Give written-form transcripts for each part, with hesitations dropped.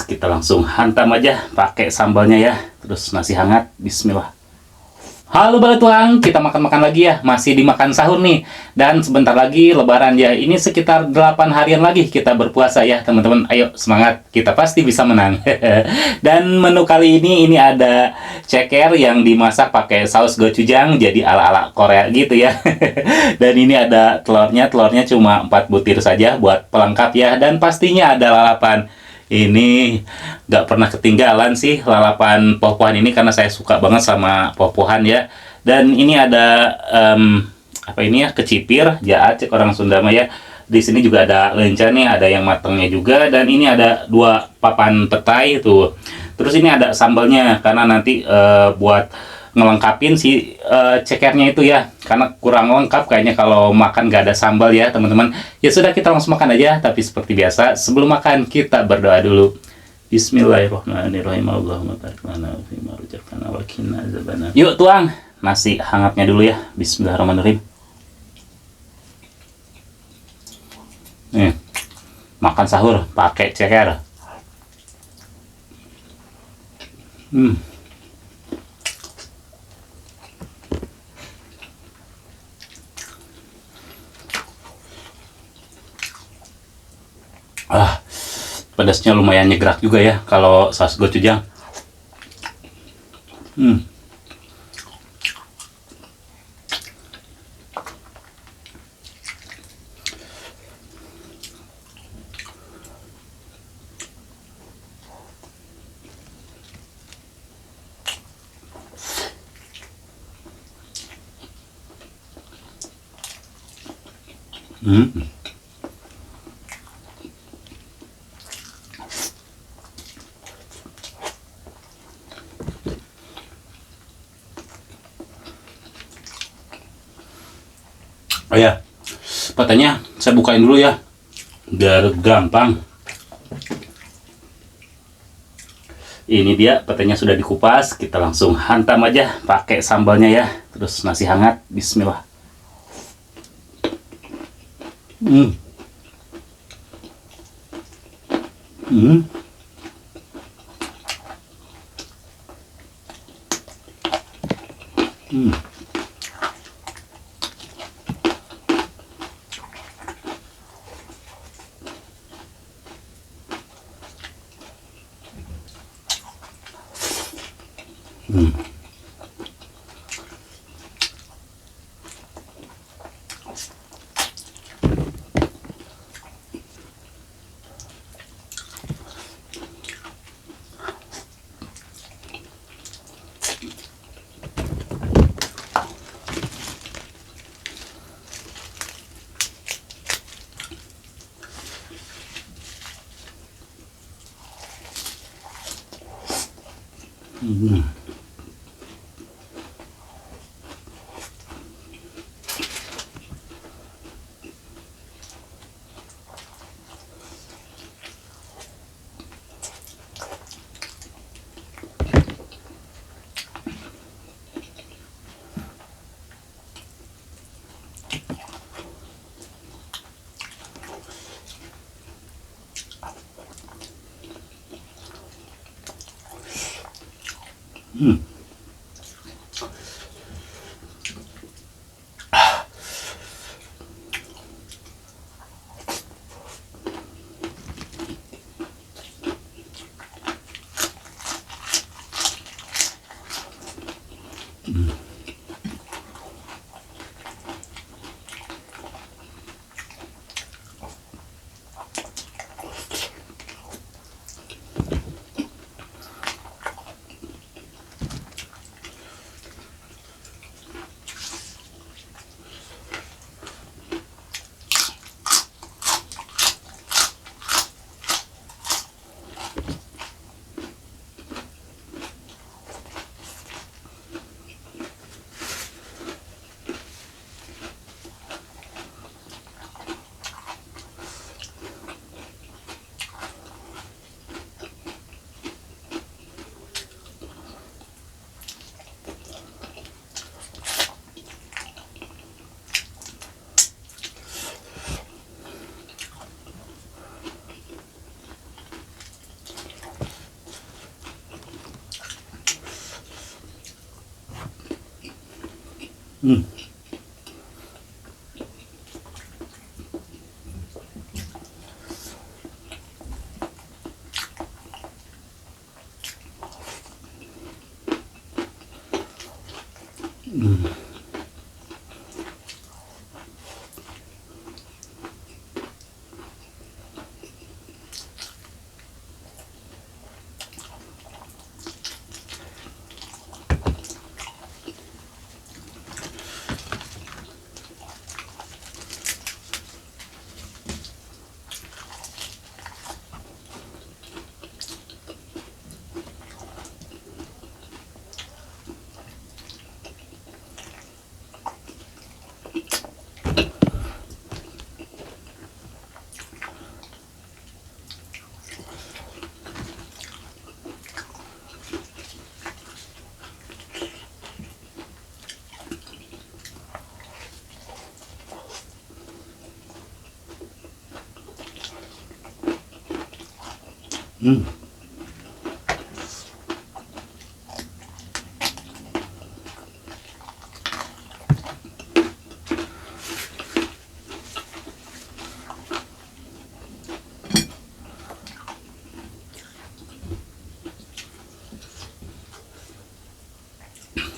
kita langsung hantam aja pakai sambalnya ya. Terus nasi hangat, bismillah. Halo Bala Tuang, kita makan-makan lagi ya. Masih dimakan sahur nih. Dan sebentar lagi lebaran ya. Ini sekitar 8 harian lagi kita berpuasa ya teman-teman. Ayo semangat, kita pasti bisa menang. Dan menu kali ini ada ceker yang dimasak pakai saus gochujang. Jadi ala-ala Korea gitu ya. Dan ini ada telurnya. Telurnya cuma 4 butir saja buat pelengkap ya. Dan pastinya ada lalapan. Ini nggak pernah ketinggalan sih lalapan poh-pohan ini karena saya suka banget sama poh-pohan ya. Dan ini ada apa ini ya, kecipir, jaat cek orang Sunda mah ya. Di sini juga ada lenca nih, ada yang matangnya juga. Dan ini ada 2 papan petai tuh. Terus ini ada sambalnya karena nanti buat ngelengkapin si cekernya itu ya, karena kurang lengkap kayaknya kalau makan gak ada sambal ya teman-teman. Ya sudah, kita langsung makan aja, tapi seperti biasa sebelum makan kita berdoa dulu. Bismillahirrahmanirrahim. Allahumma barik lana fi ma razaqtana wa qina azabannar. Yuk tuang nasi hangatnya dulu ya. Bismillahirrahmanirrahim. Nih, makan sahur pakai ceker. Pedasnya lumayan nyegrak juga ya kalau saus gochujang. Hmm. Oh ya, petanya saya bukain dulu ya, biar gampang. Ini dia petanya sudah dikupas, kita langsung hantam aja pakai sambalnya ya. Terus nasi hangat, bismillah. Hmm. Hmm. Hmm.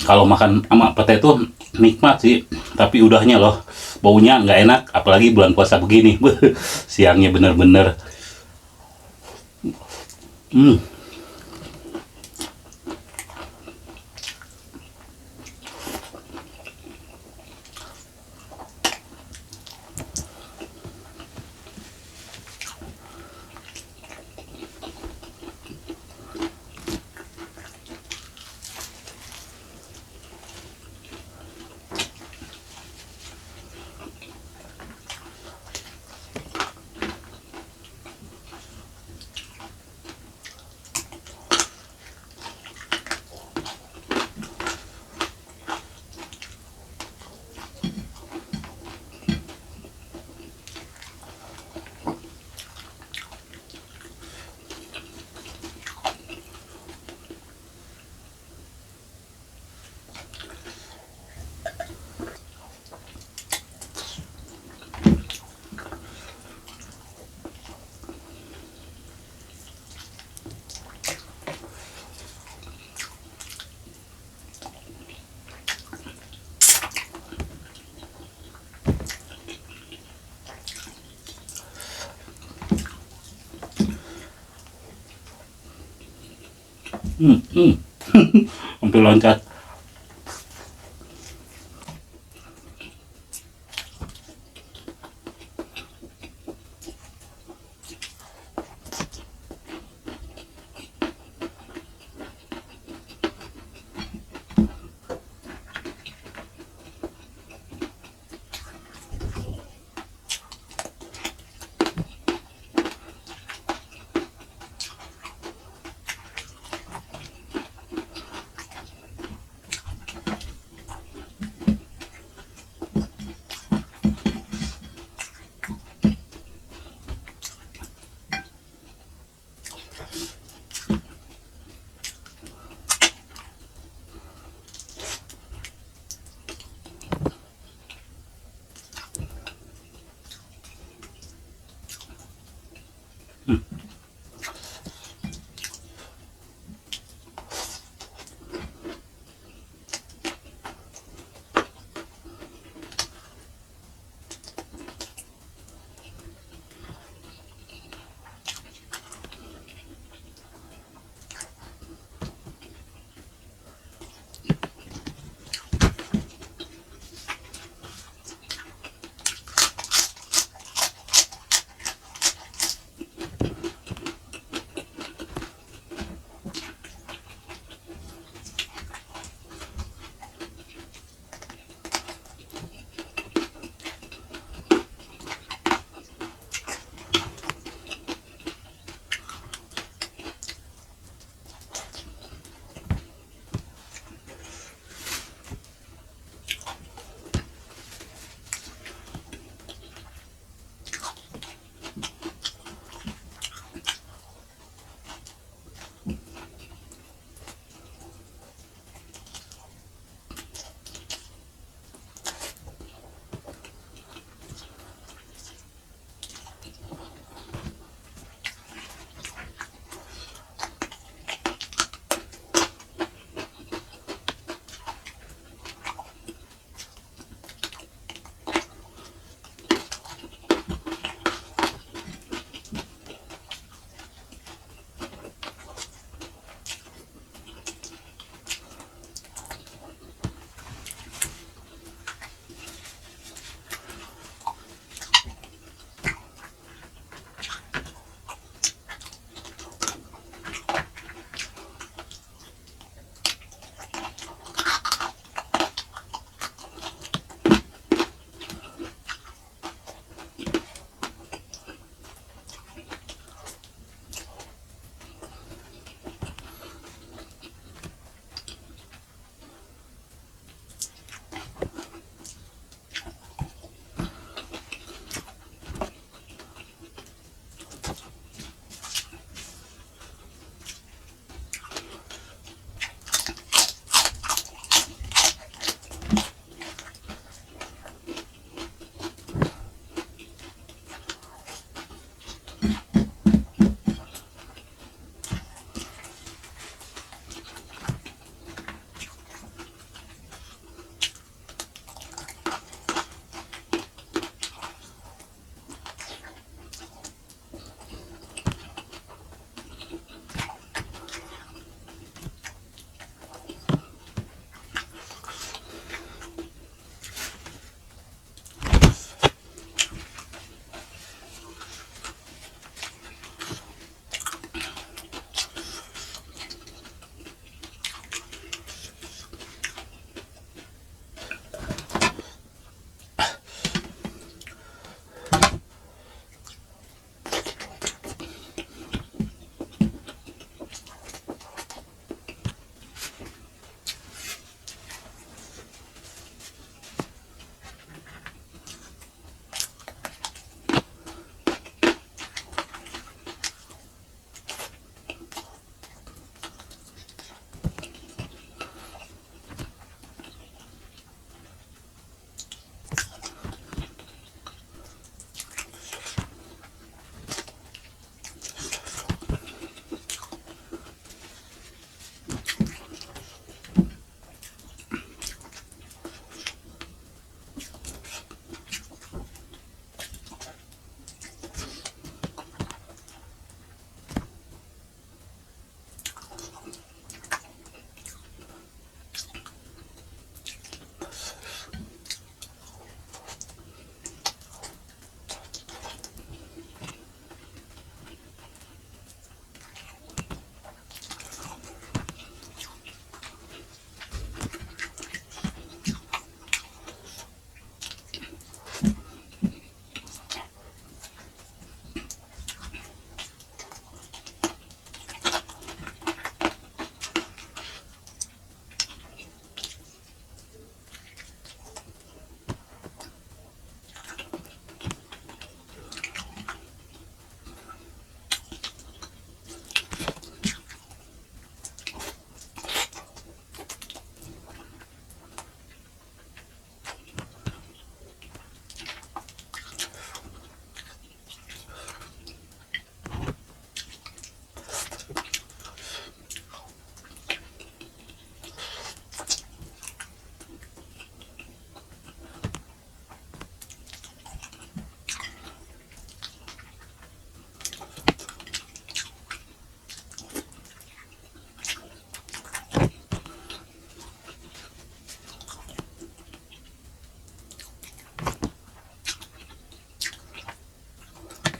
Kalau makan sama pete itu nikmat sih, tapi udahnya loh baunya nggak enak, apalagi bulan puasa begini. Siangnya bener-bener. Hmm. Hmm. Hmm. Hampir loncat.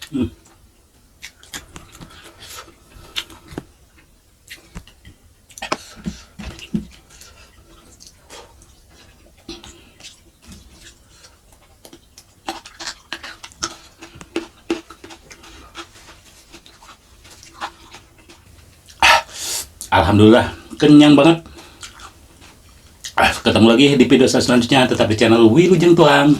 Hmm. Alhamdulillah, kenyang banget. Ketemu lagi di video saya selanjutnya, tetap di channel Wilujeng Tuang.